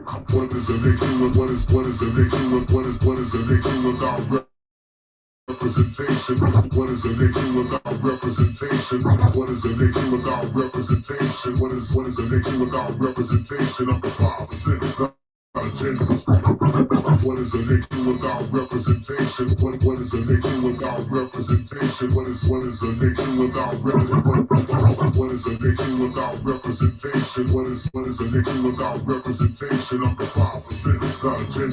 What is a nigga? What is a nigga? What is a nigga without representation? What is a nigga without representation? What is a nigga without representation? What is a nigga without representation? I'm the 5%, not a 10%. What is a nigga without representation? What is a nigga without representation? What is a nigga without what is a nigga without representation? What is a nigga without representation? I'm the 5%, not a 10%.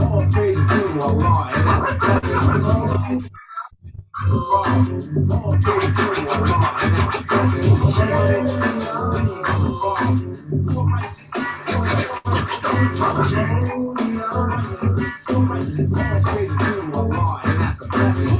All praise due to Allah, and that's a blessing. All praise due to Allah, and that's a blessing. All righteous, all praise due to Allah, and that's a blessing.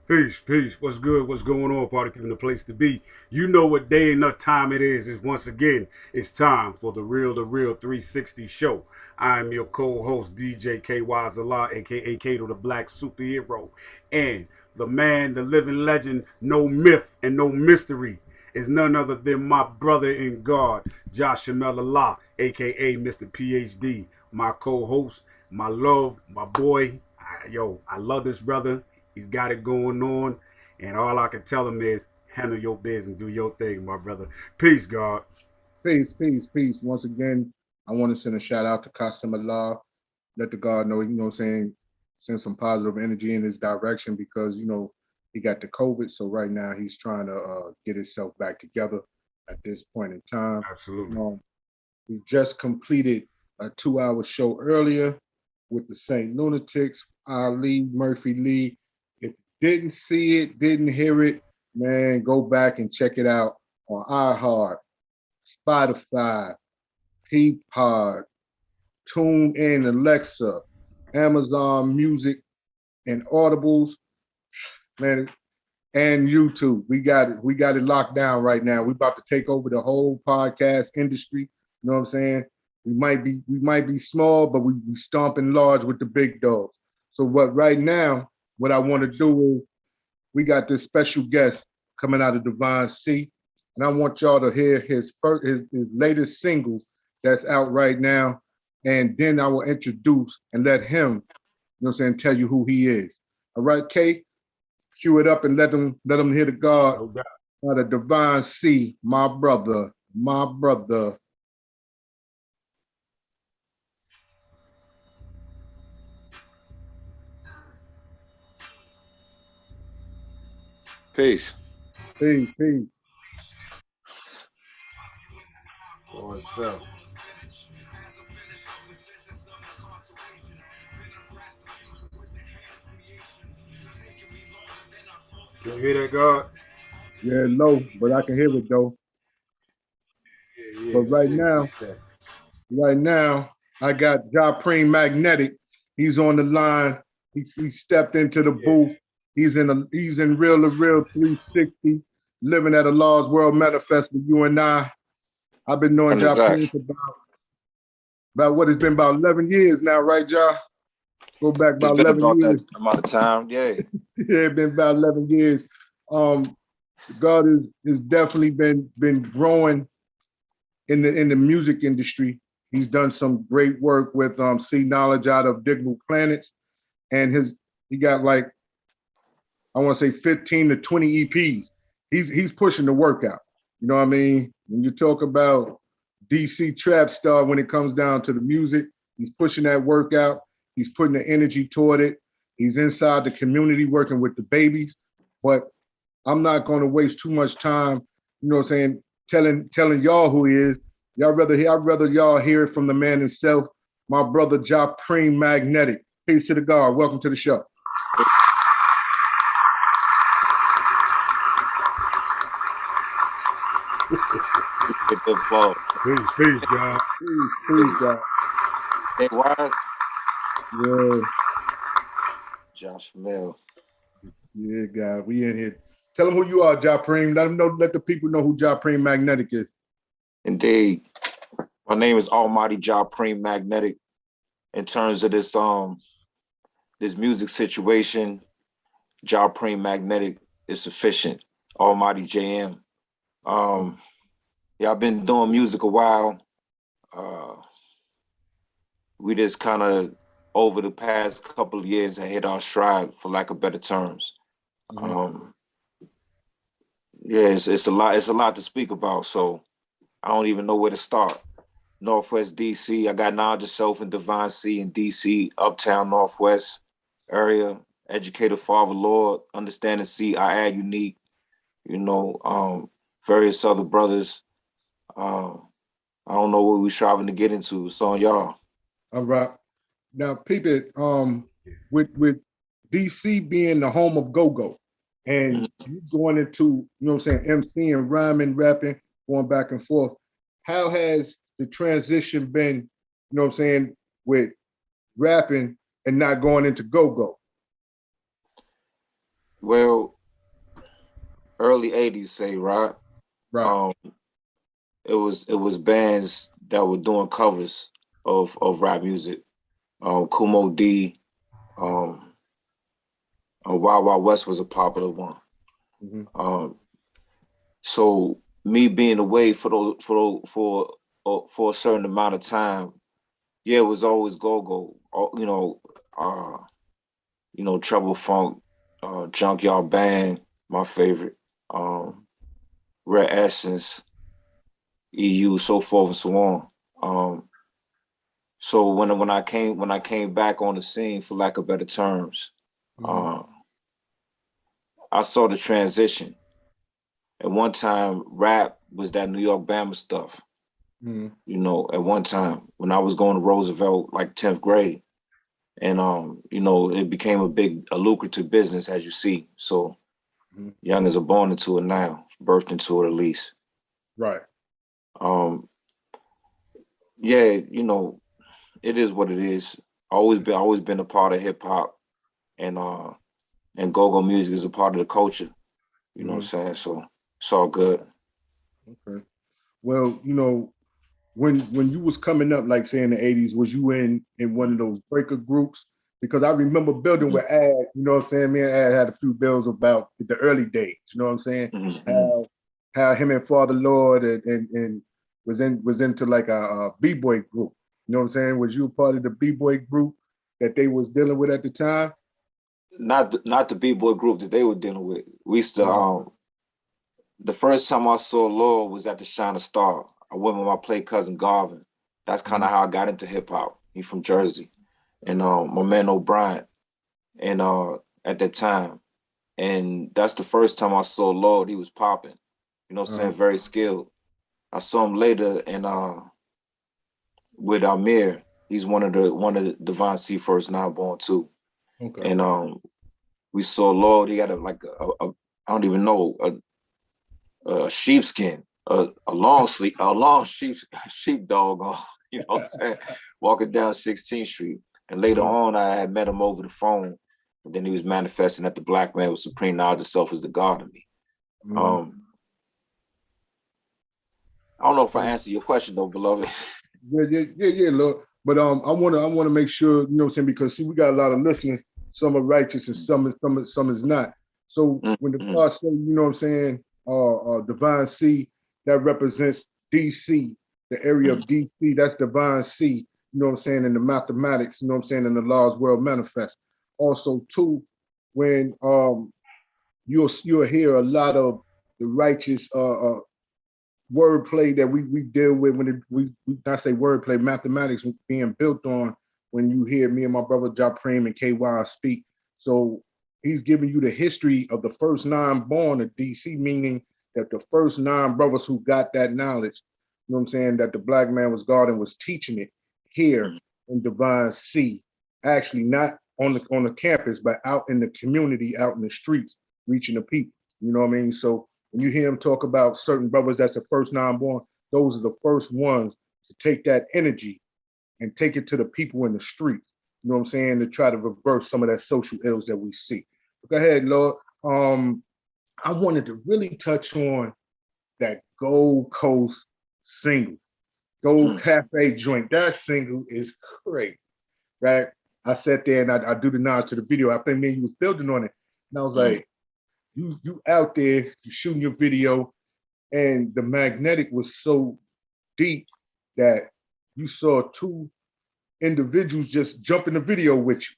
Peace, peace. What's good? What's going on, party people? The place to be. You know what day and what time it is. Is once again, it's time for the Real 360 show. I'm your co-host, DJ KY Zala, aka Kato the Black Superhero. And the man, the living legend, no myth and no mystery, is none other than my brother in God, Joshua Allah, aka Mr. PhD, my co-host, my love, my boy. I love this brother. He's got it going on, and all I can tell him is handle your business, do your thing, my brother. Peace, God. Peace, peace, peace. Once again, I want to send a shout out to Qasim Allah. Let the God know, saying, send some positive energy in his direction because, he got the COVID. So right now he's trying to get himself back together at this point in time. Absolutely. We just completed a 2-hour show earlier with the St. Lunatics, Ali, Murphy Lee. If you didn't see it, didn't hear it, man, go back and check it out on iHeart, Spotify, Peapod, TuneIn, Alexa, Amazon Music, and Audibles, man, and YouTube. We got it locked down right now. We're about to take over the whole podcast industry. You know what I'm saying? We might be small, but we stomping large with the big dogs. So right now, what I want to do is we got this special guest coming out of Divine C, and I want y'all to hear his latest single that's out right now, and then I will introduce and let him, tell you who he is. All right, Kate, cue it up and let them hear the God out of Divine C, my brother. Peace. Peace. What's up? Can you hear that, God? Yeah, low, but I can hear it though. Yeah, but right now, I got Japreme Magnetic. He's on the line. He stepped into the booth. He's in Real 360, living at a Law's World Manifest with you and I. I've been knowing Japreme for about what it's been about 11 years now, right, Ja? Go back about 11 years. That amount of time, yeah. Yeah, it's been about 11 years. God has definitely been growing in the music industry. He's done some great work with C Knowledge out of Digital Planets, and he got like, I want to say 15 to 20 EPs. He's pushing the work out. You know what I mean? When you talk about DC trap star, when it comes down to the music, he's pushing that work out. He's putting the energy toward it. He's inside the community working with the babies. But I'm not going to waste too much time, telling y'all who he is. I'd rather y'all hear it from the man himself. my brother Japreme Magnetic. Peace to the God. Welcome to the show. Get the flow. Peace, God. Peace, God. Hey, Wise. Yeah, Josh Mill. yeah, God. We in here. Tell them who you are, Japreme. Let them know. Let the people know who Japreme Magnetic is. Indeed. My name is Almighty Japreme Magnetic. In terms of this this music situation, Japreme Magnetic is sufficient. Almighty JM. Yeah, I've been doing music a while. We just kind of over the past couple of years have hit our stride, for lack of better terms. Yeah, it's a lot. It's a lot to speak about. So I don't even know where to start. Northwest DC. I got Knowledge Yourself and Divine C in DC, Uptown Northwest area. Educator Father Lord, Understanding C, I Add Unique. You know, various other brothers. I don't know what we're striving to get into. It's on y'all. All right. Now, people, with DC being the home of go-go, and you going into, you know what I'm saying, MCing, rhyming, rapping, going back and forth, how has the transition been, you know what I'm saying, with rapping and not going into go-go? Well, early 80s, say, right? Right. It was bands that were doing covers of rap music. Kumo D, Wild Wild West was a popular one. So me being away for a certain amount of time, yeah, it was always go. Trouble Funk, Junkyard Band, my favorite, Red Essence, EU, so forth and so on. So when I came back on the scene, for lack of better terms, I saw the transition. At one time, rap was that New York Bama stuff. You know, at one time when I was going to Roosevelt, like 10th grade, and it became a lucrative business, as you see. So youngins are born into it now, birthed into it at least. Right. Yeah, it is what it is. Always been a part of hip hop, and go-go music is a part of the culture. You know what I'm saying? So it's all good. Okay. Well, when you was coming up, like say in the 80s, was you in one of those breaker groups? Because I remember building with Ad, you know what I'm saying? Me and Ad had a few bills about the early days, you know what I'm saying? How him and Father Lord and was into like a B-boy group. You know what I'm saying? Was you a part of the B-boy group that they was dealing with at the time? Not the B-boy group that they were dealing with. We used to the first time I saw Lord was at the Shine a Star. I went with my play cousin Garvin. That's kind of how I got into hip hop. He from Jersey. And my man O'Brien. And at that time. And that's the first time I saw Lord. He was popping. You know what I'm saying? Very skilled. I saw him later and with Amir. He's one of the Divine C first now born too. Okay. And we saw Lord. He had I don't even know, a sheepskin, a long sheepdog on, you know what I'm saying, walking down 16th Street. And later on, I had met him over the phone. And then he was manifesting that the black man with supreme knowledge of self is the God of me. I don't know if I answered your question though, beloved. Yeah, Lord. But I wanna make sure, you know what I'm saying, because see, we got a lot of listeners, some are righteous and some is not. So when the God say, you know what I'm saying, Divine C, that represents DC, the area of DC, that's Divine C, you know what I'm saying, in the mathematics, you know what I'm saying, in the laws world manifest. Also, too, when you'll hear a lot of the righteous wordplay that we deal with when we not say wordplay, mathematics being built on when you hear me and my brother Japreme and KY speak. So he's giving you the history of the first 9 born of DC, meaning that the first 9 brothers who got that knowledge, you know what I'm saying, that the black man was God and was teaching it here and Divine C, actually not on the campus, but out in the community, out in the streets, reaching the people. You know what I mean? So when you hear him talk about certain brothers, that's the first non-born, those are the first ones to take that energy and take it to the people in the street. You know what I'm saying? To try to reverse some of that social ills that we see. Go ahead, Lord. I wanted to really touch on that Gold Coast single, Gold Cafe joint. That single is crazy, right? I sat there and I do the nods to the video. I think me and you was building on it. And I was like, you out there, you shooting your video, and the magnetic was so deep that you saw two individuals just jump in the video with you.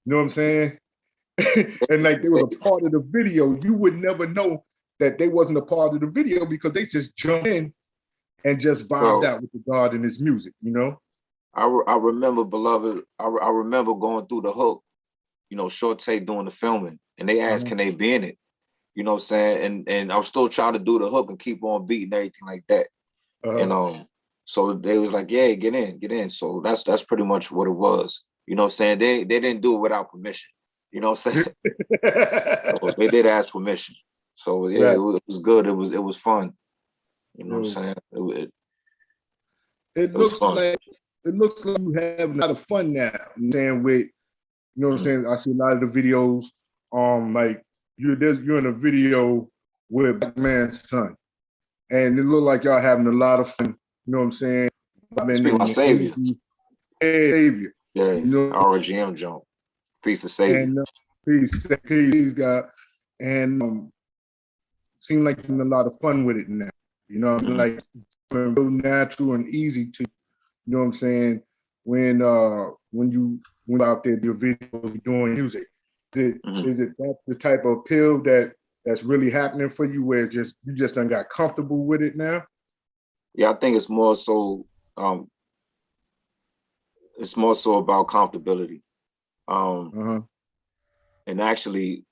You know what I'm saying? And like they was a part of the video. You would never know that they wasn't a part of the video because they just jumped in and just vibed out with the God and his music, you know? I remember, beloved, I remember going through the hook, you know, Short Take doing the filming, and they asked, can they be in it? You know what I'm saying? And I was still trying to do the hook and keep on beating everything like that. And so they was like, yeah, get in. So that's pretty much what it was. You know what I'm saying? They didn't do it without permission. You know what I'm saying? So they did ask permission. So yeah, it was good. It was fun. You know what I'm saying? It looks like you have a lot of fun now. I'm saying with, you know what I'm saying? I see a lot of the videos. Like you're in a video with Black Man's son, and it looked like y'all having a lot of fun. You know what I'm saying? It's been my savior. Savior. Yeah, you know, RGM jump. Peace of savior. And peace, God. And seemed like you're having a lot of fun with it now. You know, like it's real natural and easy to, you know what I'm saying, when you out there your videos doing music. Is it that the type of appeal that's really happening for you where you just done got comfortable with it now? Yeah, I think it's more so about comfortability. And actually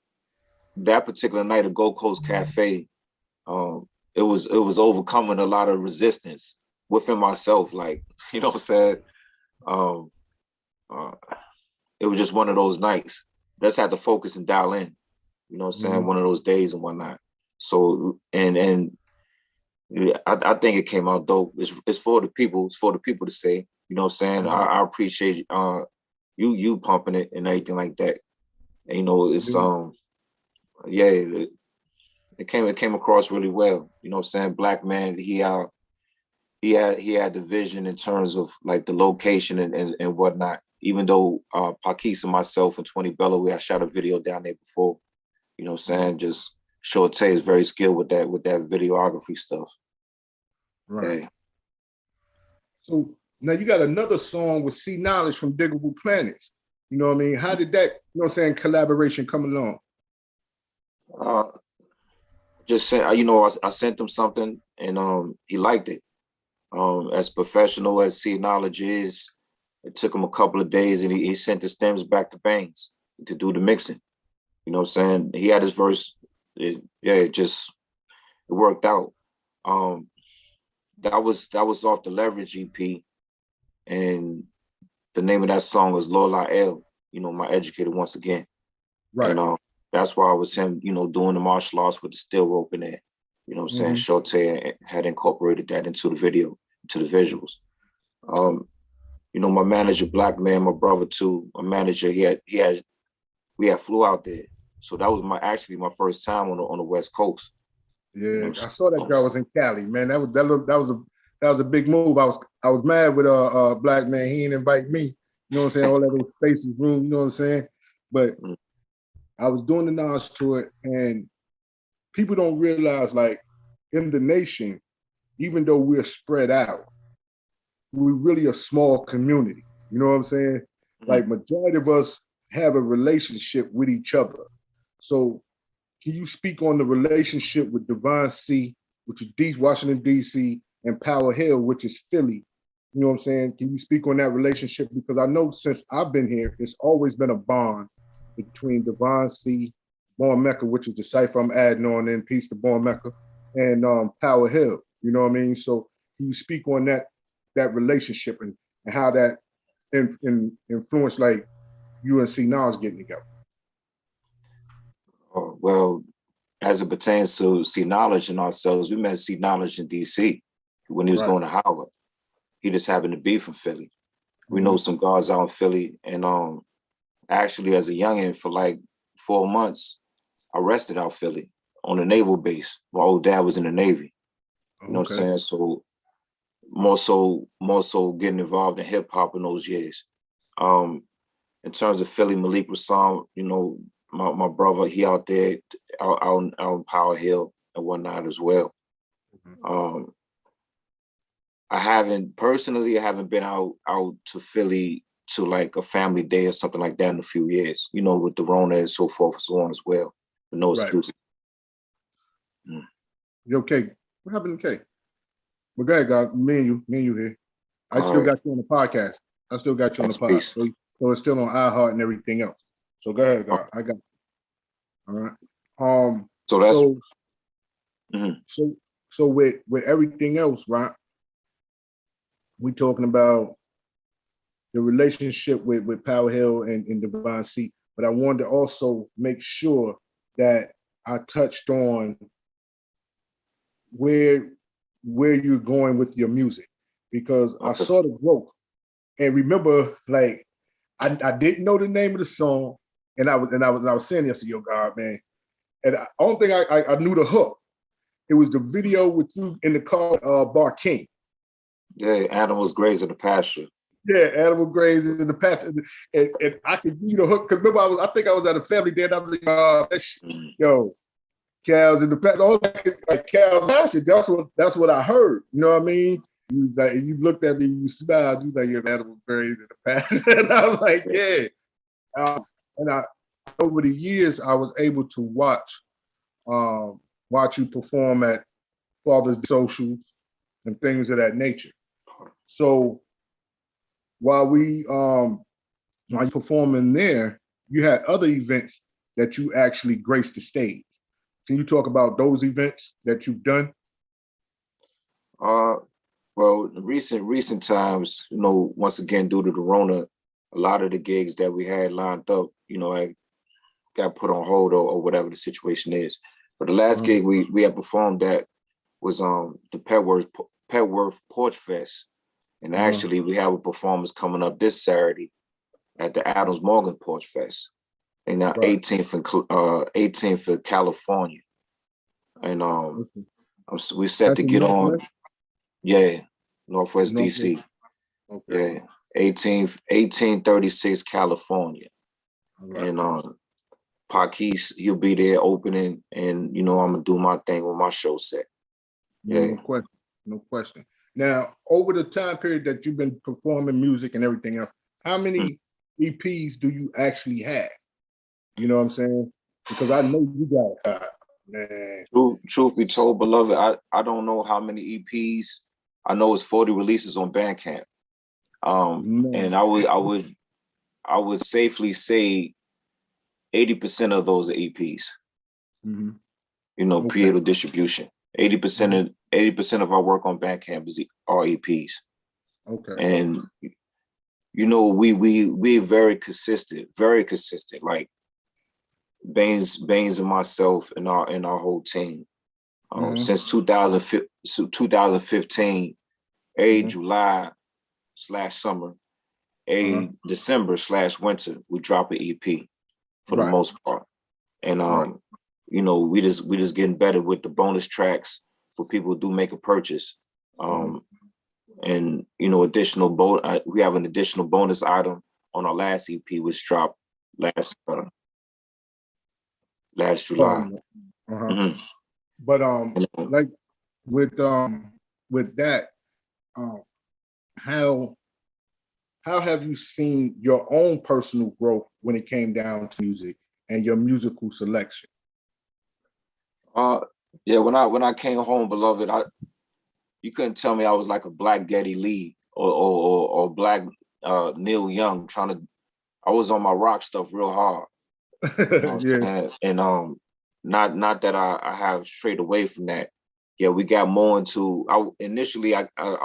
that particular night at Gold Coast Cafe, it was overcoming a lot of resistance within myself. Like, you know what I'm saying? It was just one of those nights. Just had to focus and dial in. You know what I'm saying? One of those days and whatnot. So and yeah, I think it came out dope. It's for the people. It's for the people to say. You know what I'm saying? I appreciate you pumping it and everything like that. And, you know, it's it came across really well. You know what I'm saying? Black man, he had the vision in terms of like the location and whatnot. Even though Pakis and myself and 20 Bello, we had shot a video down there before. You know what I'm saying? Just Short Tay is very skilled with that videography stuff. Right. Yeah. So now you got another song with C Knowledge from Diggable Planets. You know what I mean? How did that, you know what I'm saying, collaboration come along? Just sent, you know, I sent him something and he liked it. As professional as C Knowledge is, it took him a couple of days and he sent the stems back to Bangs to do the mixing. You know what I'm saying? He had his verse. It worked out. That was off the Leverage EP, and the name of that song was Lola L. You know, my educator once again. Right. And that's why it was him, you know, doing the martial arts with the steel rope in there. You know what I'm saying? Short had incorporated that into the video, into the visuals. You know, my manager, Black Man, my brother too, my manager, we had flew out there. So that was my first time on the West Coast. Yeah, you know, I saw that girl was in Cali, man. That was a big move. I was mad with Black Man. He didn't invite me. You know what I'm saying? All that those spaces, room. You know what I'm saying? But I was doing the nods to it, and people don't realize, like, in the nation, even though we're spread out, we're really a small community. You know what I'm saying? Like, majority of us have a relationship with each other. So can you speak on the relationship with Divine C, which is Washington, D.C., and Power Hill, which is Philly? You know what I'm saying? Can you speak on that relationship? Because I know since I've been here, it's always been a bond between Divine C, Born Mecca, which is the cipher I'm adding on in, peace to Born Mecca, and Power Hill. You know what I mean? So can you speak on that relationship and how that influence like you and C Nas getting together? Well, as it pertains to C Knowledge and ourselves, we met C Knowledge in DC when he was Right. going to Howard. He just happened to be from Philly. We know Mhm. some guards out in Philly, and actually as a youngin' for like 4 months, I rested out Philly on a naval base. My old dad was in the Navy. You know what I'm Okay. saying? So more so getting involved in hip hop in those years. In terms of Philly, Malik Rassam, you know, my brother, he out there out in Power Hill and whatnot as well. Mhm. I haven't been out to Philly to like a family day or something like that in a few years, you know, with the Rona and so forth and so on as well. But no Right. excuses. You okay? What happened to K? But go ahead, God. Me and you here. I All still right. got you on the podcast. I still got you on the That's pod. peace. So it's still on iHeart and everything else. So go ahead, God. I got you. All right. So that's So mhm. so so with everything else, right? We talking about the relationship with Power Hill and Divine C. But I wanted to also make sure that I touched on where where you're going with your music because I Okay. saw the growth. And remember, like I didn't know the name of the song, and I was saying this to your God, man. And I don't think I knew the hook. It was the video with you in the car, Bar King. Yeah, animals graze in the pasture. Yeah, animal graze in the past, and I could give you the hook because remember I think I was at a family day and I was like, Mm. yo, cows in the past, all like cows pasture. That's what I heard. You know what I mean? You was like, you looked at me, you smiled, you was like, your animal graze in the past, and I was like, Yeah. yeah. And I over the years I was able to um, watch you perform at Father's Socials and things of that nature. So while we while you performing there, you had other events that you actually graced the stage. Can you talk about those events that you've done? Uh, well, in recent times, you know, once again due to the Rona, a lot of the gigs that we had lined up, you know, I got put on hold or whatever the situation is. But the last Uh-huh. gig we had performed at was the Petworth Porch Fest, and Uh-huh. actually we have a performance coming up this Saturday at the Adams Morgan Porch Fest, and now Right. 18th in California, and Okay. we set That's to in get on. Northwest? Yeah, Northwest Northwest. DC. Okay. Yeah, 1836 California, All right. and Parquise, he'll be there opening, and you know I'm gonna do my thing with my show set. Yeah. No question. No question. Now, over the time period that you've been performing music and everything else, how Mm. many EPs do you actually have? You know what I'm saying? Because I know you got man. Truth be told, beloved, I don't know how many EPs. I know it's 40 releases on Bandcamp. Man. And I would safely say 80% of those are EPs. Mm-hmm. You know, Okay. pre-order distribution. 80% Mhm. of 80% of our work on Bandcamp is are EPs. Okay. And you know, we're very consistent, very consistent. Like Baines and myself and our whole team. Mm-hmm. Since 2015, a Mm-hmm. July/summer, Uh-huh. a December/winter, we drop an EP for the Right. most part. And Right. you know, we just getting better with the bonus tracks for people who do make a purchase. Mm-hmm. And you know, we have an additional bonus item on our last EP, which dropped last July. Uh-huh. Mhm. But And, like with that, um, how how have you seen your own personal growth when it came down to music and your musical selection? uh, yeah, when I came home, beloved, you couldn't tell me I was like a black Geddy Lee or black Neil Young trying to. I was on my rock stuff real hard. You know what Yeah. I'm saying? And not that I have strayed away from that. Yeah, we got more into. I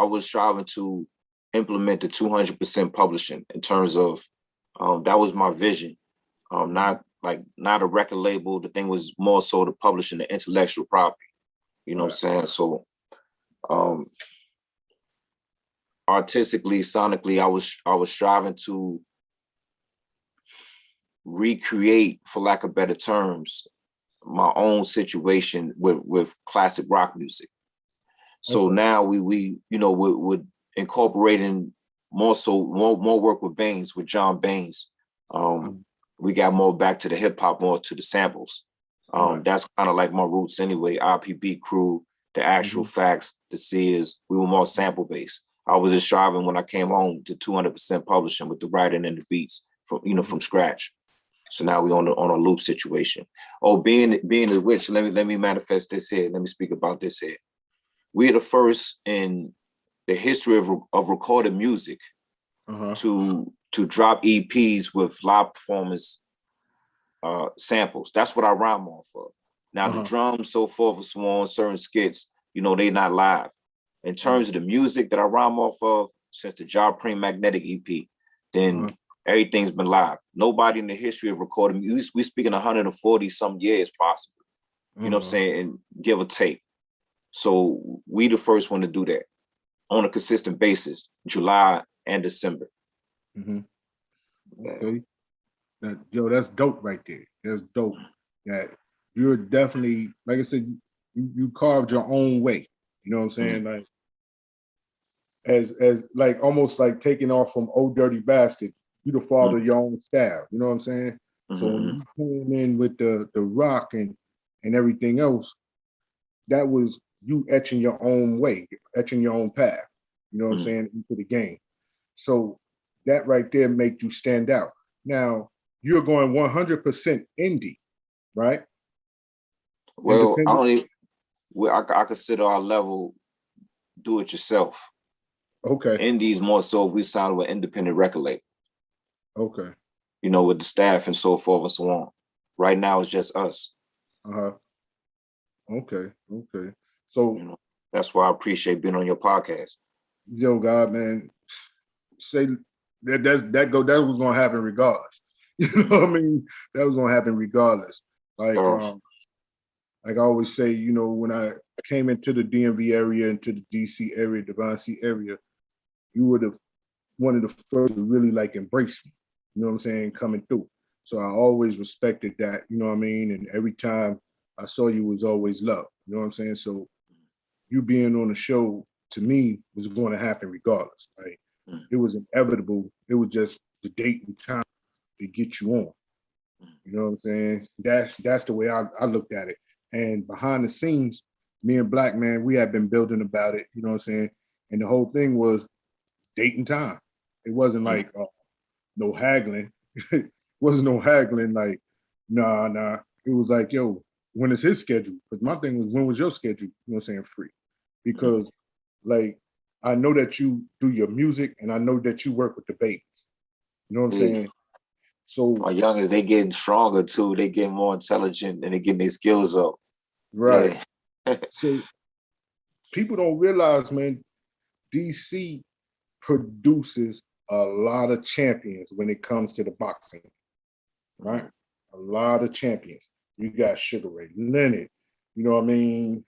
was striving to implement the 200% publishing in terms of that was my vision. Not a record label. The thing was more so the publishing, the intellectual property. You know what I'm saying? So artistically, sonically, I was striving to recreate, for lack of better terms, my own situation with classic rock music. So now we we're incorporating more work with Baines, with John Baines. We got more back to the hip hop, more to the samples. That's kind of like my roots anyway. RPB crew, the actual facts, the seers, we were more sample based. I was just striving when I came home to 200% publishing with the writing and the beats from scratch. So now we on a loop situation. Oh, being the witch, let me manifest this here. Let me speak about this here. We're the first in the history of recorded music to drop EPs with live performance samples. That's what I rhyme off of. Now the drums, so forth and so on, certain skits, they not live. In terms of the music that I rhyme off of, since the Japreme Magnetic EP, then everything's been live. Nobody in the history of recording music, we speaking 140 some years possible. You know what I'm saying? And give or take. So we the first one to do that on a consistent basis, July and December. Okay. That's dope right there. That's dope. That you're definitely, like I said, you carved your own way. You know what I'm saying? Like as like almost like taking off from Old Dirty Bastard, you the father of your own style. You know what I'm saying? So when you came in with the rock and everything else, that was you etching your own way, etching your own path. You know what I'm saying? Into the game. So that right there made you stand out. Now you're going 100% indie, right? Well, I consider our level do it yourself. Okay. Indies more so if we signed with independent record label. Okay. With the staff and so forth and so on. Right now it's just us. Okay. So that's why I appreciate being on your podcast. Yo, God, man, say that was gonna happen regardless. You know what I mean? That was gonna happen regardless. Like I always say, when I came into the DMV area, into the DC area, Divine C area, you were one of the first to really like embrace me. You know what I'm saying? Coming through. So I always respected that. You know what I mean? And every time I saw you was always love. You know what I'm saying? So you being on the show to me was going to happen regardless. Like it was inevitable. It was just the date and time to get you on. You know what I'm saying? That's the way I looked at it. And behind the scenes, me and Black Man, we had been building about it. You know what I'm saying? And the whole thing was date and time. It wasn't like no haggling. It wasn't no haggling. Like nah. It was like, yo, when is his schedule? Because my thing was, when was your schedule? You know what I'm saying? Free. Because like I know that you do your music and I know that you work with the babies. You know what I'm saying? So my youngest, they getting stronger too. They getting more intelligent and they getting their skills up. Right. Yeah. So people don't realize, man, DC produces a lot of champions when it comes to the boxing. Right? A lot of champions. You got Sugar Ray Leonard. You know what I mean?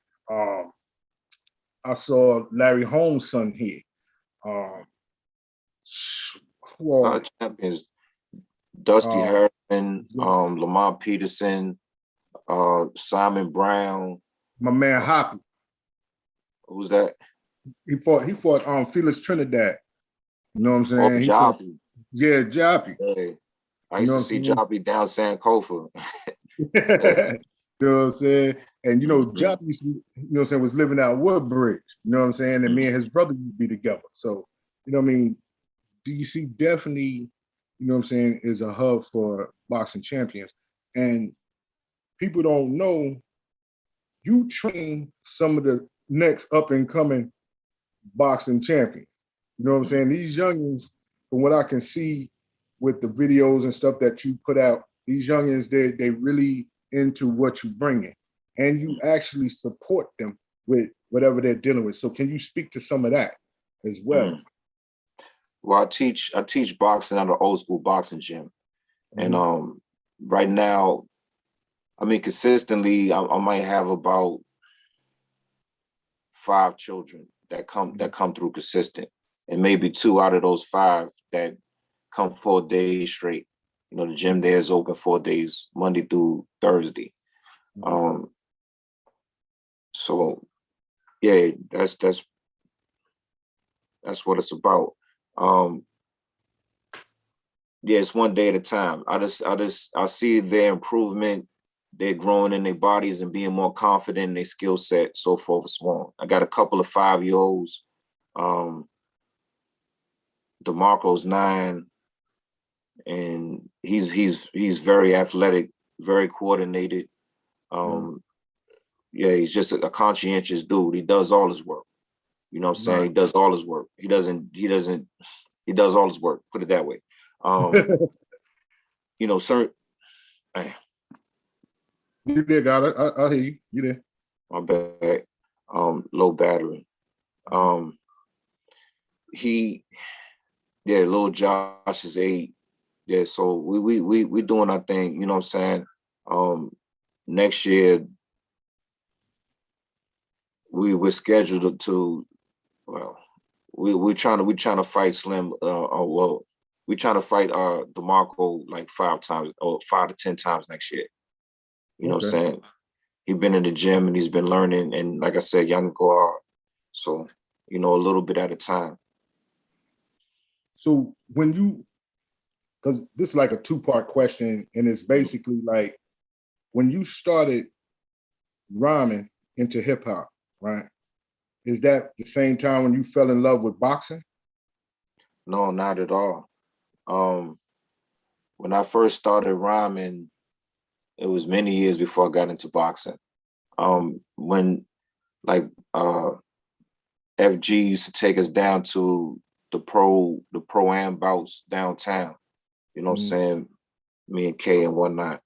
I saw Larry Holmes' son here. Well, champions. Dusty Harrison, Lamont Peterson, Simon Brown. My man Hoppy. Who's that? He fought Felix Trinidad. You know what I'm saying? Joppy. Yeah, Joppy. Hey, I used to see Joppy down Sankofa. You know what I'm saying? And Joppy used to, was living out Woodbridge. You know what I'm saying? And me and his brother used to be together. So, DC definitely, is a hub for boxing champions. And people don't know you train some of the next up and coming boxing champions. You know what I'm saying? These youngins, from what I can see with the videos and stuff that you put out, these youngins, they really into what you bringing, and you actually support them with whatever they're dealing with. So can you speak to some of that as well? Well, I teach boxing at an old school boxing gym. And right now, I mean, consistently, I might have about 5 children that come through consistent, and maybe 2 out of those 5 that come 4 days straight. You know, the gym there is open 4 days, Monday through Thursday. So yeah, that's what it's about. Yeah, it's one day at a time. I see their improvement. They're growing in their bodies and being more confident in their skill set, so forth and so on. I got a couple of 5-year-olds. DeMarco's 9, and he's very athletic, very coordinated. Yeah, he's just a conscientious dude. He does all his work. You know what I'm saying? He does all his work. He does all his work, put it that way. You know, certain You there, God. I hear you. You there. My bad. Low battery. Little Josh is 8. Yeah, so we doing our thing, you know what I'm saying? Next year we're scheduled to, well, we're trying to fight Slim. We're trying to fight DeMarco like 5 times or 5 to 10 times next year. You know what I'm saying? He's been in the gym and he's been learning, and like I said, young go hard. So, you know, a little bit at a time. So because this is like a 2-part question, and it's basically like when you started rhyming into hip hop, right? Is that the same time when you fell in love with boxing? No, not at all. When I first started rhyming, it was many years before I got into boxing. When like FG used to take us down to the pro-am bouts downtown, you know what I'm saying? Me and Kay and whatnot.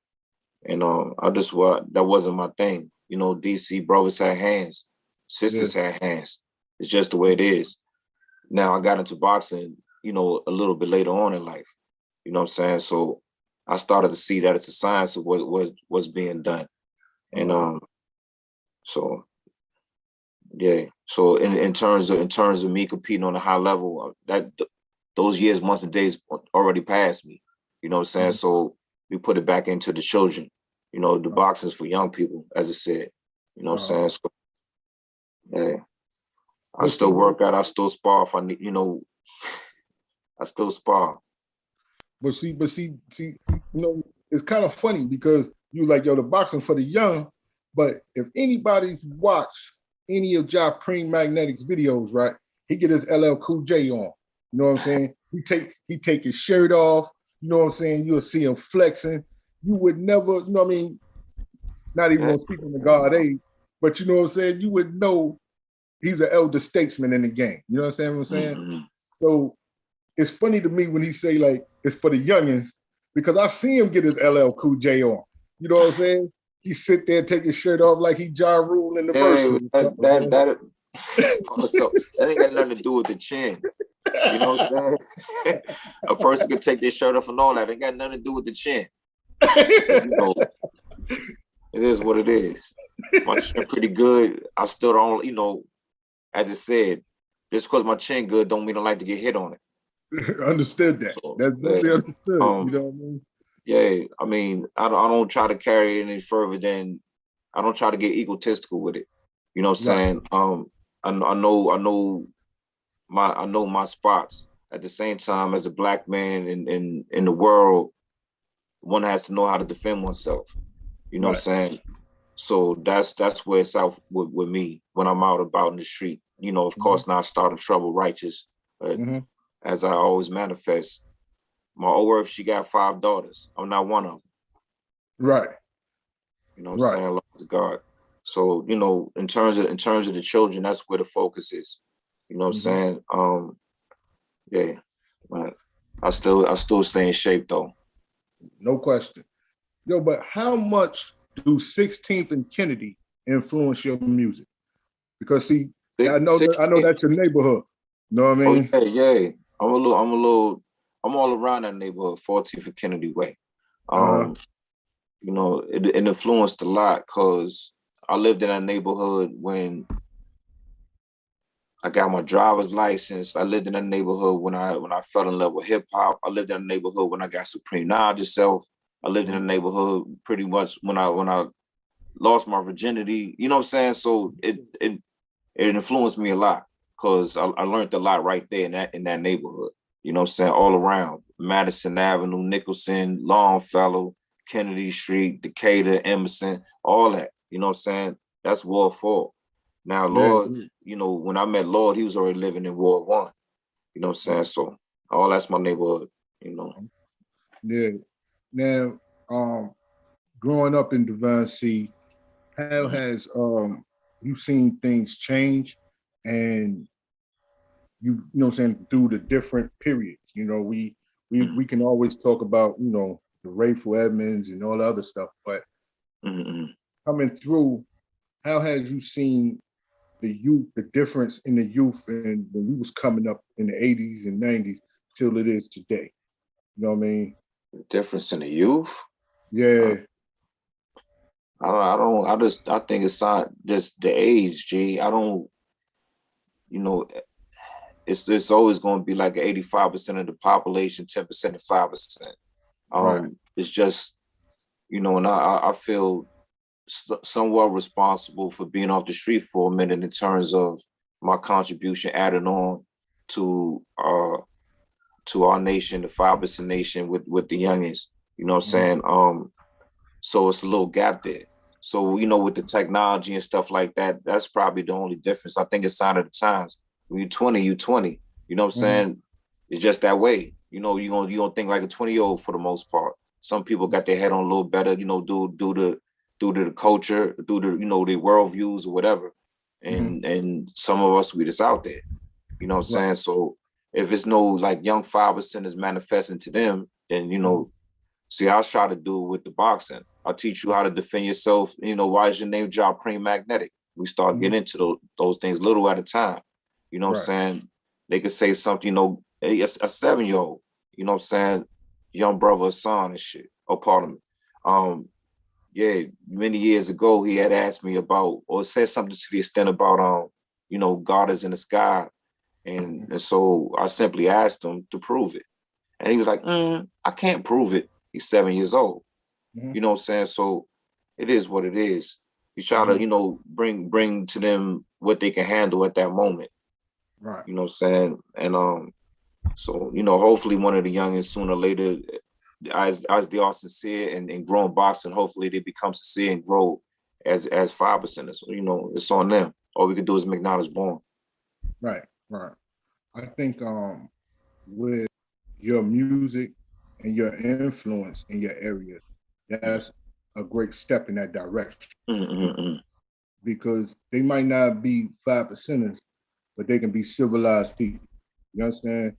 And that wasn't my thing. You know, DC brothers had hands, sisters had hands. It's just the way it is. Now I got into boxing, you know, a little bit later on in life. You know what I'm saying? So I started to see that it's a science of what's being done. And so yeah. So in terms of me competing on a high level, those years, months, and days already passed me. You know what I'm saying? So we put it back into the children. You know, the boxing's for young people, as I said. You know what I'm saying? So yeah. I still work out, I still spar if I need, you know, I still spar. But see, you know, it's kind of funny because you like, yo, the boxing for the young, but if anybody's watched any of Japreme Magnetic's videos, right, he get his LL Cool J on. You know what I'm saying? He take his shirt off. You know what I'm saying? You'll see him flexing. You would never, you know what I mean? Not even gonna speak on the God age, but you know what I'm saying? You would know he's an elder statesman in the game. You know what I'm saying? So it's funny to me when he say like it's for the youngins, because I see him get his LL Cool J on. You know what I'm saying? He sit there, take his shirt off like he Ja Rule in the verse. So that ain't got nothing to do with the chin. You know what I'm saying? A person could take their shirt off and all that. It ain't got nothing to do with the chin. So, you know, it is what it is. My chin pretty good. I still don't, you know, as I said, just because my chin good don't mean I like to get hit on it. Understood that. So, that's really understood. You know what I mean? Yeah, I mean, I don't try to carry it any further than, I don't try to get egotistical with it. You know what I'm saying? I know my spots. At the same time, as a Black man in the world, one has to know how to defend oneself. You know what I'm saying? So that's where it's out with me when I'm out about in the street. You know, of course, not starting trouble righteous, but as I always manifest, my old earth, she got 5 daughters. I'm not one of them. Right. You know what I'm saying? Love to God. So, you know, in terms of the children, that's where the focus is. You know what I'm saying? Yeah, man. I still stay in shape though. No question. Yo, but how much do 16th and Kennedy influence your music? Because see, I know that's your neighborhood. You know what I mean? Oh, yeah. I'm all around that neighborhood, 14th and Kennedy Way. You know, it influenced a lot because I lived in that neighborhood when I got my driver's license. I lived in that neighborhood when I fell in love with hip hop. I lived in that neighborhood when I got Supreme Knowledge itself. I lived in the neighborhood pretty much when I lost my virginity. You know what I'm saying? So it influenced me a lot because I learned a lot right there in that neighborhood. You know what I'm saying? All around Madison Avenue, Nicholson, Longfellow, Kennedy Street, Decatur, Emerson, all that. You know what I'm saying? That's Ward 4. Now, Lord, you know, when I met Lord, he was already living in Ward 1. You know what I'm saying? So all that's my neighborhood, you know. Yeah. Now, growing up in Divine C, how has you seen things change, and you know what I'm saying, through the different periods? You know, we can always talk about, you know, the Rayful Edmonds and all the other stuff, but coming through, how has you seen the youth, the difference in the youth and when we was coming up in the 80s and 90s till it is today? You know what I mean? The difference in the youth? Yeah. I think it's not just the age, G. I don't, you know, it's always going to be like 85% of the population, 10% and 5%. Right. It's just, you know, and I feel somewhat responsible for being off the street for a minute in terms of my contribution added on to our nation, the 5% nation with the youngins. You know what I'm saying? So it's a little gap there. So, you know, with the technology and stuff like that, that's probably the only difference. I think it's sign of the times. When you're 20, you're 20. You know what I'm saying? It's just that way. You know, you don't think like a 20-year-old for the most part. Some people got their head on a little better, you know, due to the culture, due to, you know, their worldviews or whatever. And some of us, we just out there. You know what I'm saying? So if it's no like young 5% is manifesting to them, then, you know, see, I'll try to do it with the boxing. I'll teach you how to defend yourself. You know, why is your name Japreme Magnetic? We start getting into those things little at a time. You know what I'm saying? They could say something, you know, a 7-year-old, you know what I'm saying? Young brother or son and shit. Oh, pardon me. Yeah, many years ago, he had asked me about, or said something to the extent about, you know, God is in the sky. And so I simply asked him to prove it. And he was like, I can't prove it. He's 7 years old. You know what I'm saying? So it is what it is. You try to, you know, bring to them what they can handle at that moment. Right. You know what I'm saying? And so, you know, hopefully one of the youngest sooner or later, as they are sincere and grow in boxing, hopefully they become sincere and grow as 5%. You know, it's on them. All we can do is make knowledge born. Right. I think with your music and your influence in your area, that's a great step in that direction. Because they might not be 5%ers, but they can be civilized people. You understand?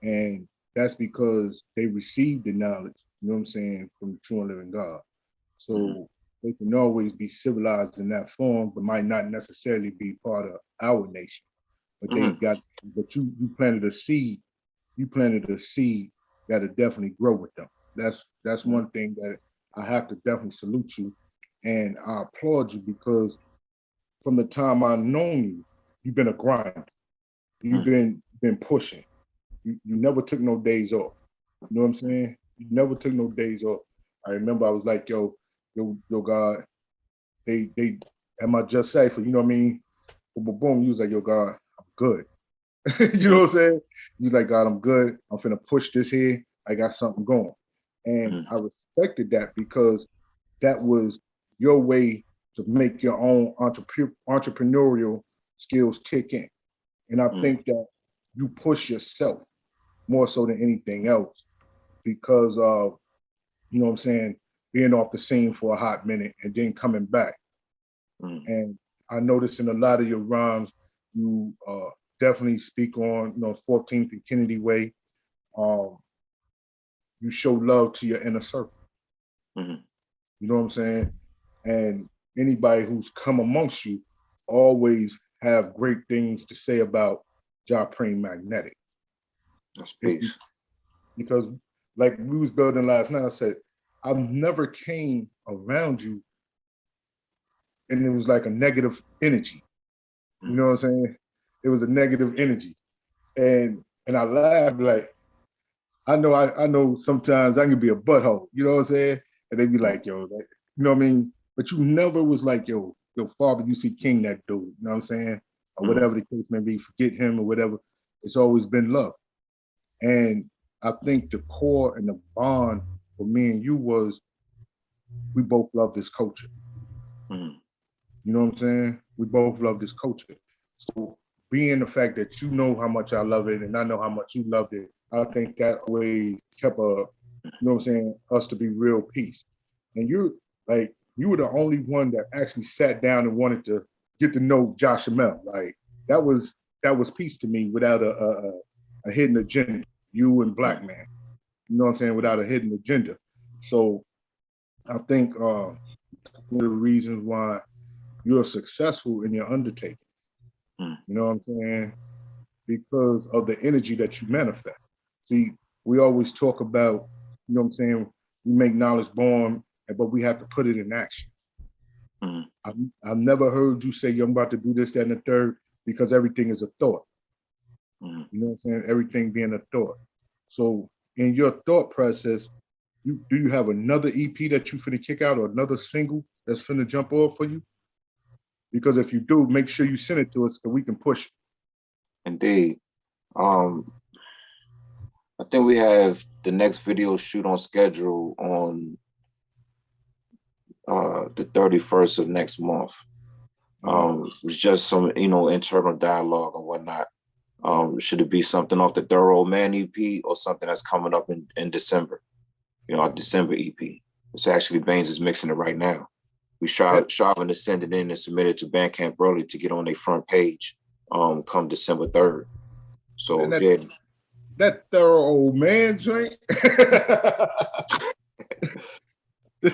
And that's because they received the knowledge, you know what I'm saying, from the true and living God. So they can always be civilized in that form, but might not necessarily be part of our nation. But you planted a seed. You planted a seed that'll definitely grow with them. That's one thing that I have to definitely salute you, and I applaud you because from the time I've known you, you've been a grinder. You've been pushing. You never took no days off. You know what I'm saying? You never took no days off. I remember I was like, yo, God, they am I just safe? You know what I mean? Boom, boom. You was like, yo, God, I'm good. You know what I'm saying? You like, God, I'm good. I'm finna push this here. I got something going. And I respected that because that was your way to make your own entrepreneurial skills kick in. And I think that you push yourself more so than anything else because of, you know what I'm saying, being off the scene for a hot minute and then coming back. And I noticed in a lot of your rhymes, you definitely speak on, you know, 14th and Kennedy Way. You show love to your inner circle. You know what I'm saying? And anybody who's come amongst you always have great things to say about Japreme Magnetic. That's It's peace. because like we was building last night, I said, I've never came around you and it was like a negative energy. You know what I'm saying? It was a negative energy. And I laughed like, I know sometimes I can be a butthole, you know what I'm saying? And they be like, yo, that, you know what I mean? But you never was like, yo, father, you see King, that dude, you know what I'm saying? Or whatever the case may be, forget him or whatever. It's always been love. And I think the core and the bond for me and you was we both love this culture. You know what I'm saying? We both love this culture. So being the fact that you know how much I love it and I know how much you loved it, I think that way kept you know what I'm saying, us to be real peace. And you were the only one that actually sat down and wanted to get to know Josh Amel. Like that was peace to me without a hidden agenda. You and Black Man, you know what I'm saying, without a hidden agenda. So I think one of the reasons why you're successful in your undertaking. You know what I'm saying? Because of the energy that you manifest. See, we always talk about, you know what I'm saying, we make knowledge born, but we have to put it in action. I've never heard you say, yo, I'm about to do this, that, and the third, because everything is a thought. You know what I'm saying? Everything being a thought. So in your thought process, do you have another EP that you finna kick out or another single that's finna jump off for you? Because if you do, make sure you send it to us so we can push it. Indeed. I think we have the next video shoot on schedule on the 31st of next month. It was just some, internal dialogue and whatnot. Should it be something off the Thorough Man EP or something that's coming up in December? Our December EP. It's actually Baines is mixing it right now. We striving to send it in and submit it to Bandcamp early to get on their front page come December 3rd. So that Thorough Old Man joint.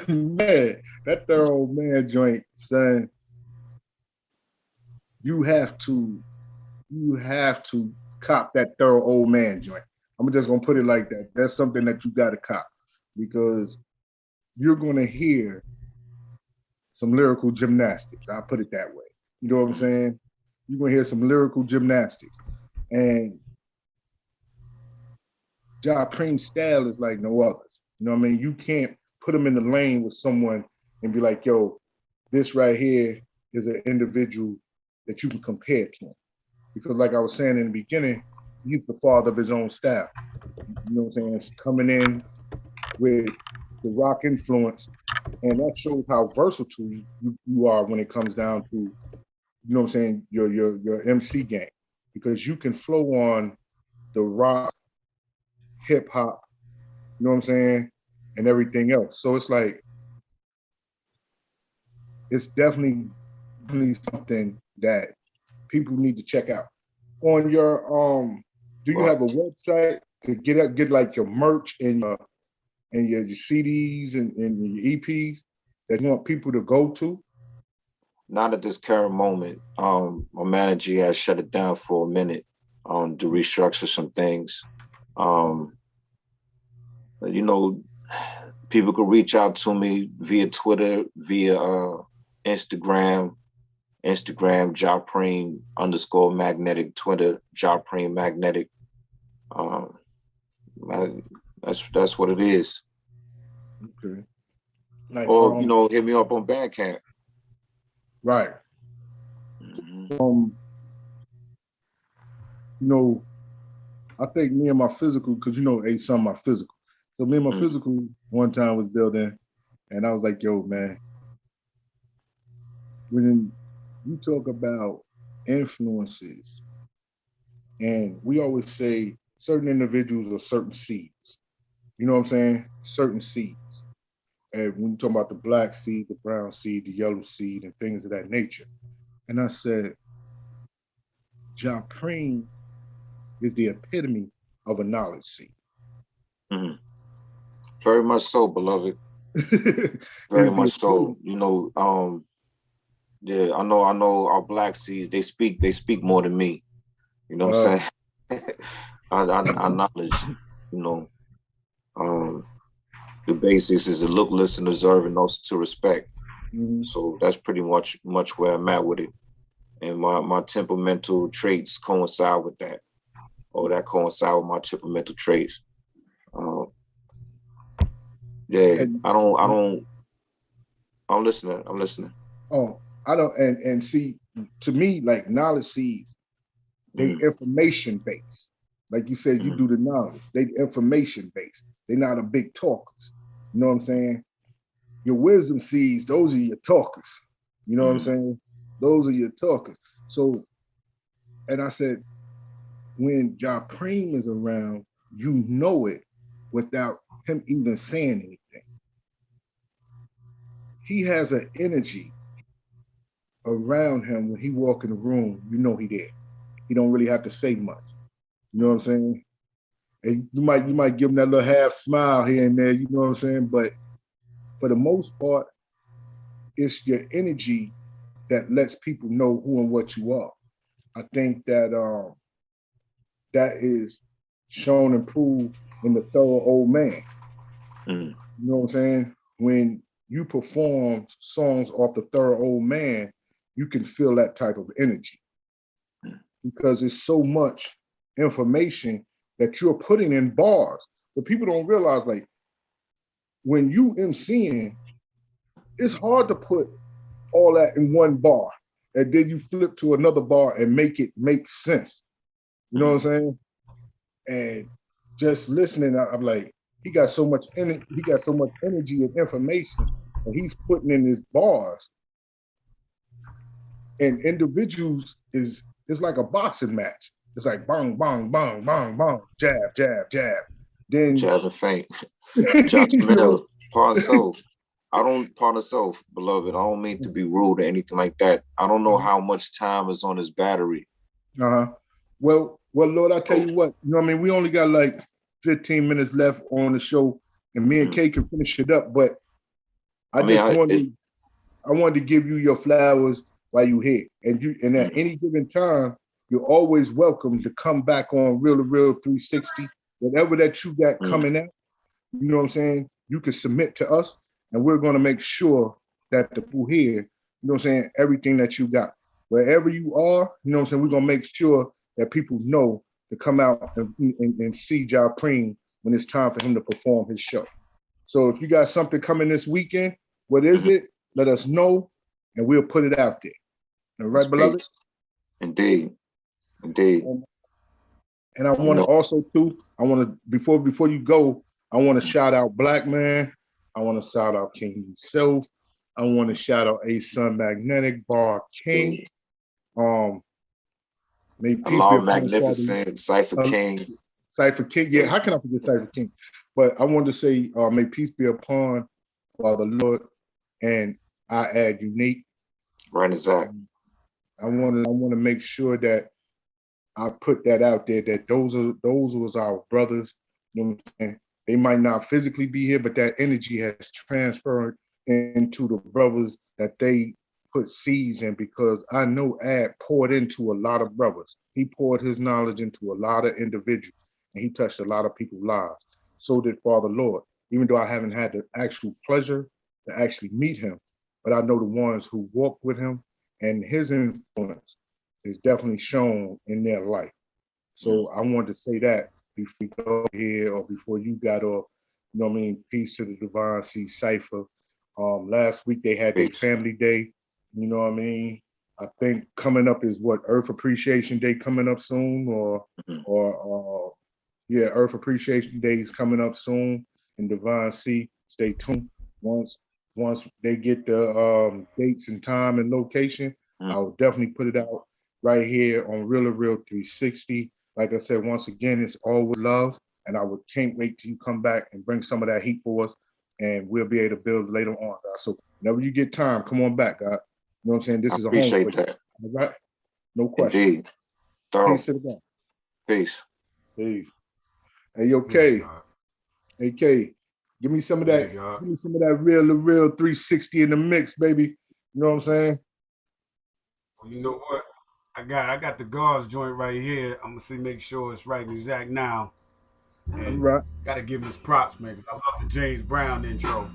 Man, that Thorough Old Man joint, son. You have to cop that Thorough Old Man joint. I'm just gonna put it like that. That's something that you gotta cop because you're gonna hear some lyrical gymnastics. I'll put it that way. You know what I'm saying? You're gonna hear some lyrical gymnastics. And Japreme's style is like no others. You know what I mean? You can't put him in the lane with someone and be like, yo, this right here is an individual that you can compare to him. Because like I was saying in the beginning, he's the father of his own style. You know what I'm saying? It's coming in with the rock influence, and that shows how versatile you are when it comes down to, you know what I'm saying, your MC game. Because you can flow on the rock, hip hop, you know what I'm saying, and everything else. So it's like, it's definitely something that people need to check out. On your do you have a website to get like your merch and your CDs and your EPs that you want people to go to? Not at this current moment. My manager has shut it down for a minute to restructure some things. People could reach out to me via Twitter, via Instagram, Japreme _magnetic, Twitter, Japreme magnetic. That's what it is. Okay. Like, or hit me up on Bandcamp. Right. I think me and my physical, because Ace on my physical. So me and my physical one time was building, and I was like, yo, man, when you talk about influences, and we always say certain individuals are certain seeds. You know what I'm saying? Certain seeds. And when you talk about the black seed, the brown seed, the yellow seed, and things of that nature. And I said, Japreme is the epitome of a knowledge seed. Very much so, beloved. Very much so. Yeah, I know our black seeds, they speak more than me. You know what I'm saying? I knowledge, you know, the basics is to look, listen, observe, and also to respect. Mhm. So that's pretty much where I'm at with it. And my temperamental traits coincide with that, or that coincide with my temperamental traits. Yeah, And I'm listening. oh, I don't and see, to me, like knowledge seeds, they Mm, information based. Like you said, you mm, do the knowledge. They information based. They're not a big talkers. You know what I'm saying? Your wisdom seeds, those are your talkers. You know what I'm mm, saying? Those are your talkers. So, and I said, when Japreme is around, you know it without him even saying anything. He has an energy around him when he walk in the room. You know he there. He don't really have to say much. You know what I'm saying? And you might give him that little half smile here and there. You know what I'm saying? But for the most part, it's your energy that lets people know who and what you are. I think that that is shown and proved in the thorough old man. mm, You know what I'm saying? When you perform songs off the thorough old man, you can feel that type of energy because it's so much information that you're putting in bars. But people don't realize, like, when you MCing, it's hard to put all that in one bar. And then you flip to another bar and make it make sense. You know what I'm mm. saying? And just listening, I'm like, he got so much energy and information that he's putting in his bars. And individuals is it's like a boxing match. It's like bang, bang, bang, bang, bang, jab, jab, jab. Then Jab and faint. Josh you know, Mill, part self. Part of self, beloved. I don't mean to be rude or anything like that. I don't know how much time is on his battery. uh-huh. Well, Lord, I tell So, you what, you know what I mean? We only got like 15 minutes left on the show, and me and mm. Kay can finish it up, but I I mean, just wanted to give you your flowers while you here. And at mm, any given time, you're always welcome to come back on Real to Real 360. Whatever that you got mm, coming out, you know what I'm saying? You can submit to us, and we're going to make sure that the people here, you know what I'm saying, everything that you got. Wherever you are, you know what I'm saying, we're going to make sure that people know to come out and see Japreme when it's time for him to perform his show. So if you got something coming this weekend, what is mm. it? Let us know, and we'll put it out there. All That's right, beloved? peace. Indeed. Indeed. And, and I You want to know, also too, I want to before you go, I want to mm, shout out Black Man. I want to shout out King himself. I want to shout out A Sun Magnetic, Bar King. indeed. Um, may peace be Allah upon Father Magnificent, Cypher uh, King. Cypher King. Yeah, Yeah, how can I forget Cypher King? But I wanted to say, may peace be upon Father Lord, and I add unique. right exact. I want to make sure that I put that out there that those was our brothers. You know what I'm saying? They might not physically be here, but that energy has transferred into the brothers that they put seeds in because I know Ad poured into a lot of brothers. He poured his knowledge into a lot of individuals and he touched a lot of people's lives. So did Father Lord, even though I haven't had the actual pleasure to actually meet him, but I know the ones who walked with him and his influence is definitely shown in their life. Mm, So I wanted to say that before we go here or before you got off. You know what I mean? Peace to the Divine C Cipher. Last week they had their peace. family day. You know what I mean? I think coming up is what Earth Appreciation Day coming up soon, Mm, or yeah, Earth Appreciation Day is coming up soon in Divine C. Stay tuned. Once once they get the dates and time and location, I mm. will definitely put it out right here on Real to Real 360. Like I said, once again, it's always love, and I would can't wait till you come back and bring some of that heat for us, and we'll be able to build later on, guys. So whenever you get time, come on back, God. You know what I'm saying? I This is a home for appreciate you. that. All right? No question. Indeed. Peace Thorough. to the God. Peace. Peace. Hey, Peace, okay. God. AK, give me some of Yeah, that. God. Give me some of that real to real 360 in the mix, baby. You know what I'm saying? Well, you know what? I got the guards joint right here. I'm gonna see, make sure it's right and exact now. And Right. gotta give him his props, man. 'Cause I love the James Brown intro.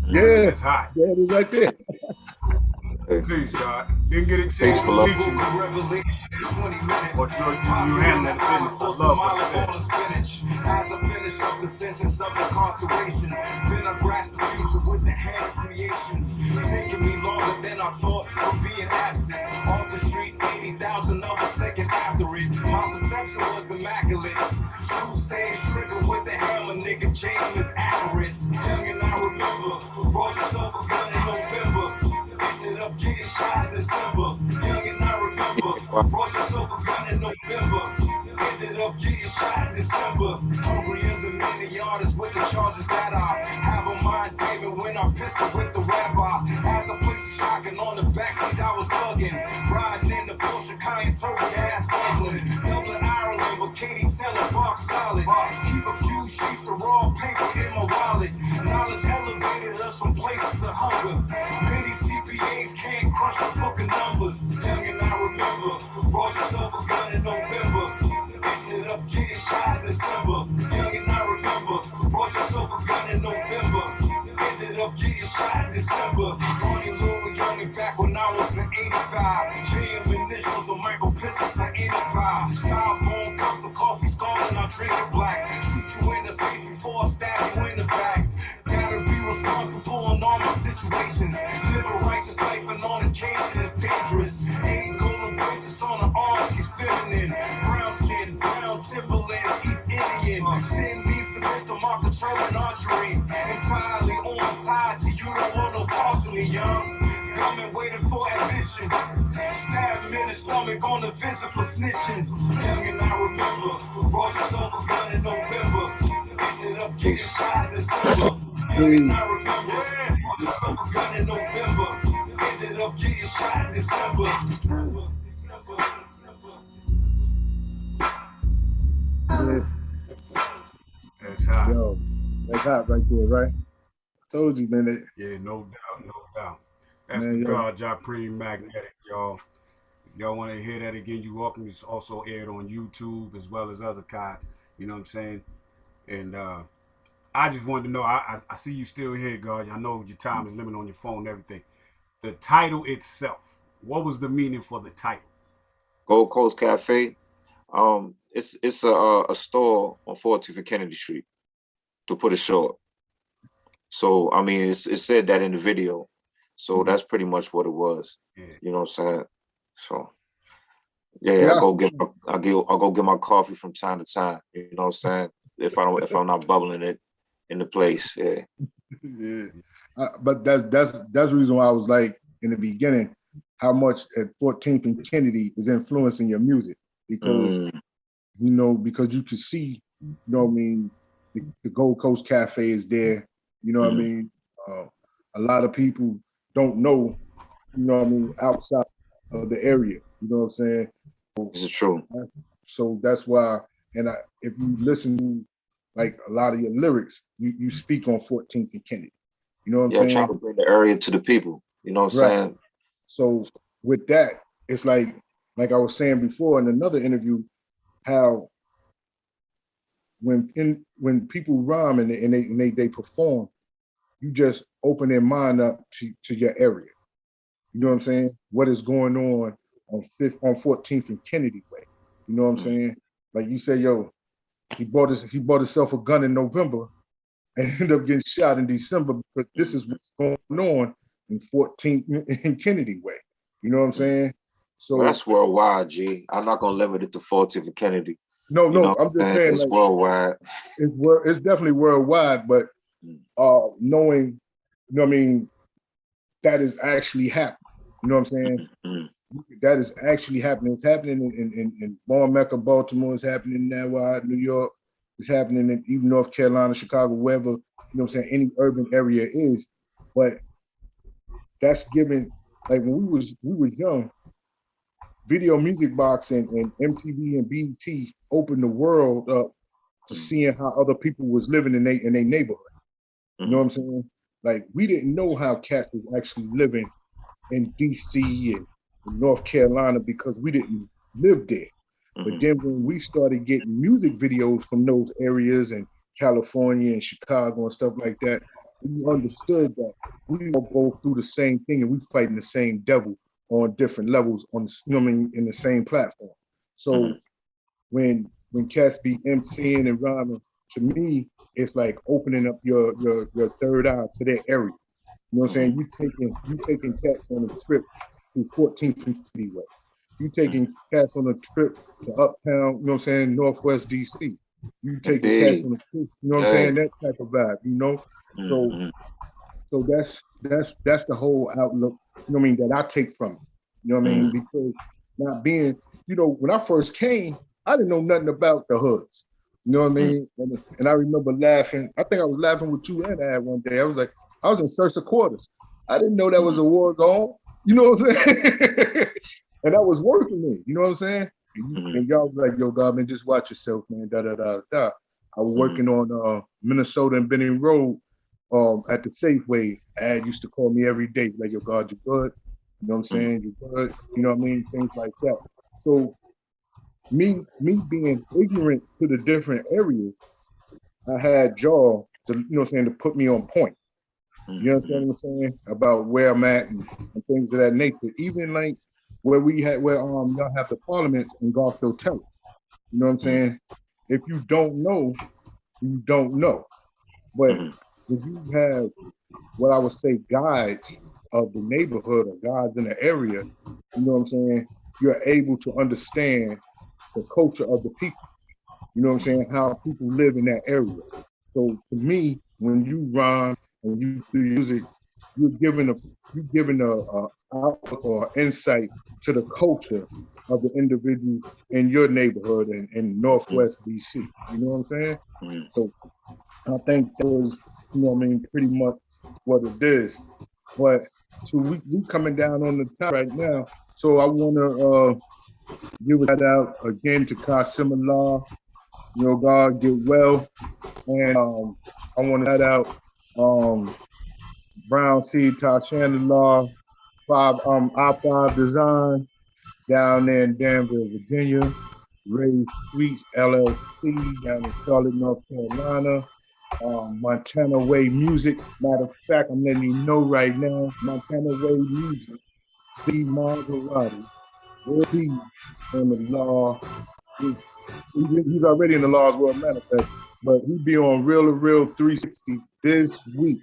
Mm. Yeah, That's hot. yeah, it is right there. Hey, Peace, God. Didn't get a peace chance for to love. teach you, but you handling the business. I love what you said. As I finish up the sentence of incarceration, then I grasp the future with the hand of creation. Taking me longer than I thought from being absent. Off the street, 80,000 of a second after it. My perception was immaculate. Two stage trigger with the hammer, nigga. Jam is accurate. Young and I remember, bought yourself a gun in November. Ended up getting shot in December. Young and I remember, bought yourself a gun in November. Ended up getting shot in December. Hungrier than many artists with the charges that I have on mind. David when I pistol with the rabbi. As I placed the shotgun on the backseat, I was thugging. Riding in the Porsche Cayenne turbo gas guzzling. Dublin, Ireland with Katie Taylor, box solid. Keep a few sheets of raw paper in my wallet. Knowledge elevated us from places of hunger. Many CPAs can't crush the book of numbers. Young and I remember, bought yourself a gun in November. Ended up getting shot in December. Young and I remember, bought yourself a gun in November. Ended up getting shot in December. Barney Lou, young and back when I was in 85. JM initials or Michael pistols at 85. Styrofoam cups of coffee scalding, I drink it black. Shoot you in the face before I stab you in the back. Gotta be responsible in all my situations. Live a righteous life and on occasion it's dangerous. Ain't golden bracelets on her arm, she's feminine. Brown skin, brown Timberlands, East Indian. Sin means to Mr. Mark controlling archery. Entirely on tied to you, don't want no parts of me, young. Coming waiting for admission. Stab him in the stomach on the visit for snitching. Young and I remember, bought yourself a gun in November. Ended up getting shot in December. Young and I remember, bought yourself a gun in November. Ended up getting shot in December. Yeah, That's hot. yo, that's hot right there, right? Told you, man. Yeah, no doubt, no doubt. That's the Man, yo, God Japreme Magnetic, y'all. If y'all want to hear that again, you're welcome. It's also aired on YouTube as well as other cods. You know what I'm saying? And I just wanted to know. I see you still here, God. I know your time is limited on your phone and everything. The title itself. What was the meaning for the title? Gold Coast Cafe. It's a store on 14th and Kennedy Street, to put it short. So I mean, it said that in the video. So that's pretty much what it was. Yeah. You know what I'm saying? So yeah, yeah, I go get my coffee from time to time. You know what I'm saying? If I'm not bubbling it in the place, yeah. yeah. But that's the reason why I was like in the beginning, how much at 14th and Kennedy is influencing your music because because you can see, you know what I mean, the Gold Coast Cafe is there. You know what I mean? A lot of people don't know, you know what I mean, outside of the area. You know what I'm saying? This is true. So that's why, and if you listen to like a lot of your lyrics, you speak on 14th and Kennedy. You know what I'm Yeah, try saying? to bring the area to the people. You know what I'm Right. saying? So with that, it's like I was saying before in another interview, how when people rhyme and they perform, you just open their mind up to your area. You know what I'm saying? What is going on 14th and Kennedy Way? You know what I'm saying? Like you say, yo, he bought himself a gun in November and ended up getting shot in December because this is what's going on in 14th and Kennedy Way. You know what I'm saying? So Well, that's worldwide, G. I'm not gonna limit it to 14th and Kennedy. no, You know I'm just saying it's like worldwide. it's definitely worldwide, but knowing, you know what I mean, that is actually happening. You know what I'm saying? That is actually happening. It's happening in Long Mecca, Baltimore. It's happening now, New York. It's happening in even North Carolina, Chicago, wherever, you know what I'm saying, any urban area is. But that's given, like when we were young, Video Music Box and MTV and BET opened the world up to seeing how other people was living in their neighborhood. You know what I'm saying? Like we didn't know how cats was actually living in DC and in North Carolina because we didn't live there. But then when we started getting music videos from those areas in California and Chicago and stuff like that, we understood that we all go through the same thing and we fighting the same devil on different levels on in the same platform. So when cats be MCing and rhyming, to me, it's like opening up your third eye to that area. You know what I'm saying? You taking cats on a trip through 14th and Freeway. You taking cats on a trip to uptown, you know what I'm saying, Northwest DC. You taking cats on a trip, you know what I'm saying, that type of vibe, you know? So that's the whole outlook, you know what I mean, that I take from it. You know what I mean? Because not being, you know, when I first came, I didn't know nothing about the hoods. You know what I mean? And I remember laughing. I think I was laughing with you and Ad one day. I was like, I was in search of quarters. I didn't know that was a war going. You know what I'm saying? And I was working it. You know what I'm saying? And y'all was like, yo, God, man, just watch yourself, man. Da da da da. I was working on Minnesota and Benning Road at the Safeway. Ad used to call me every day, like, yo, God, you good? You know what I'm saying? You good? You know what I mean? Things like that. So me being ignorant to the different areas, I had y'all to, you know what I'm saying, to put me on point. You understand what I'm saying? About where I'm at and things of that nature. Even like where y'all have the parliaments in Garfield Terrace. You know what I'm saying? If you don't know, you don't know. But if you have what I would say guides of the neighborhood or guides in the area, you know what I'm saying? You're able to understand the culture of the people. You know what I'm saying? How people live in that area. So to me, when you rhyme and you do music, you're giving a outlook or insight to the culture of the individual in your neighborhood in Northwest DC. You know what I'm saying? So I think that was, you know what I mean, pretty much what it is. But so we coming down on the top right now. So I wanna give a shout out again to Kasim Allah. You know, God get well. And I want to shout out Brown Seed Tashandallah, I5 Design down there in Danville, Virginia. Ray Sweet LLC down in Charlotte, North Carolina. Montana Way Music. Matter of fact, I'm letting you know right now, Montana Way Music. Steve Maserati will be on the law. He's already in the Law's World Manifest, but he'll be on Real to Real 360 this week.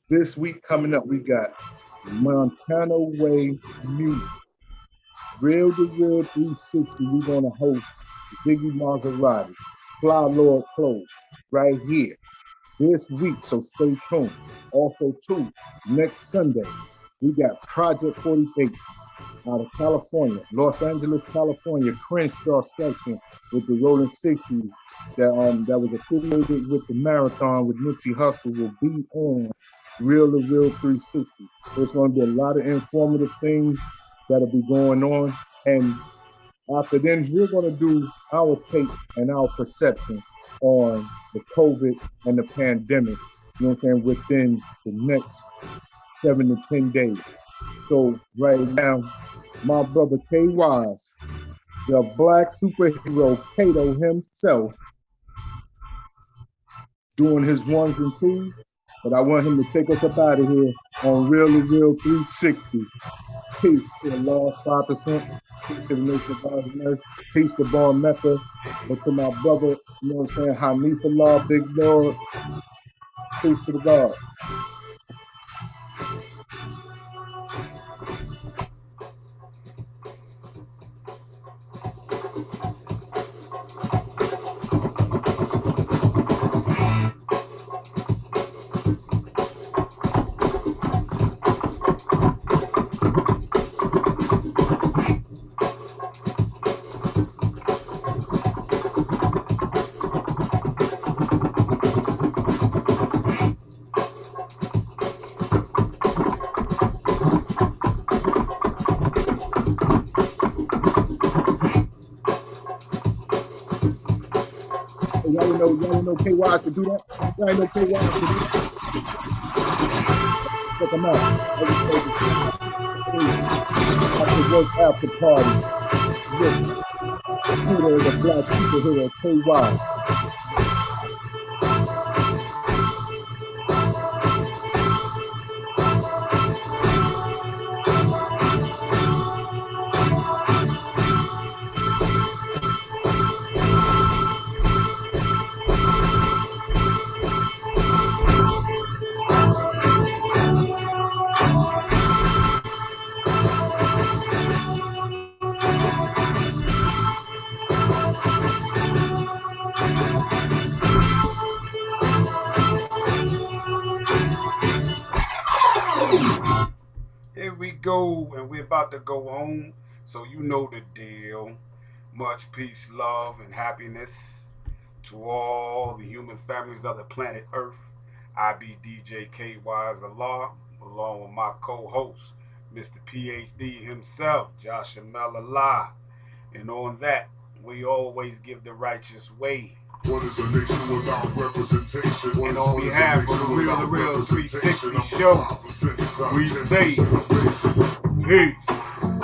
This week coming up, we got Montana Way Music. Real to Real 360, we're going to host Ziggy Maserati, Fly Lord Clothes, right here this week, so stay tuned. Also, too, next Sunday, we got Project 48 out of California, Los Angeles, California, Crenshaw section with the Rolling 60s that was affiliated with the marathon with Nipsey Hussle will be on Real to Real 360. There's going to be a lot of informative things that'll be going on. And after then, we're going to do our take and our perception on the COVID and the pandemic, you know what I'm saying, within the next 7 to 10 days. So right now, my brother K Wise, the black superhero Kato himself, doing his ones and twos, but I want him to take us up out of here on Real to Real 360. Peace to the lost 5%, peace to the nation of God and earth, peace to Born Mecca, and to my brother, you know what I'm saying, Hanifallah, Big Lord, peace to the God. Y'all know KY could do that? Y'all know KY could do that? Check them out. Every Thursday, 3 after work after party. With Peter, the black superhero, KY. Here we go, and we're about to go home, so you know the deal. Much peace, love, and happiness to all the human families of the planet Earth. I be DJ KY Allah, along with my co-host, Mr. PhD himself, Josh Allah. And on that, we always give the righteous way. What is a nation without representation? And on behalf of the Real 360 show, we say peace.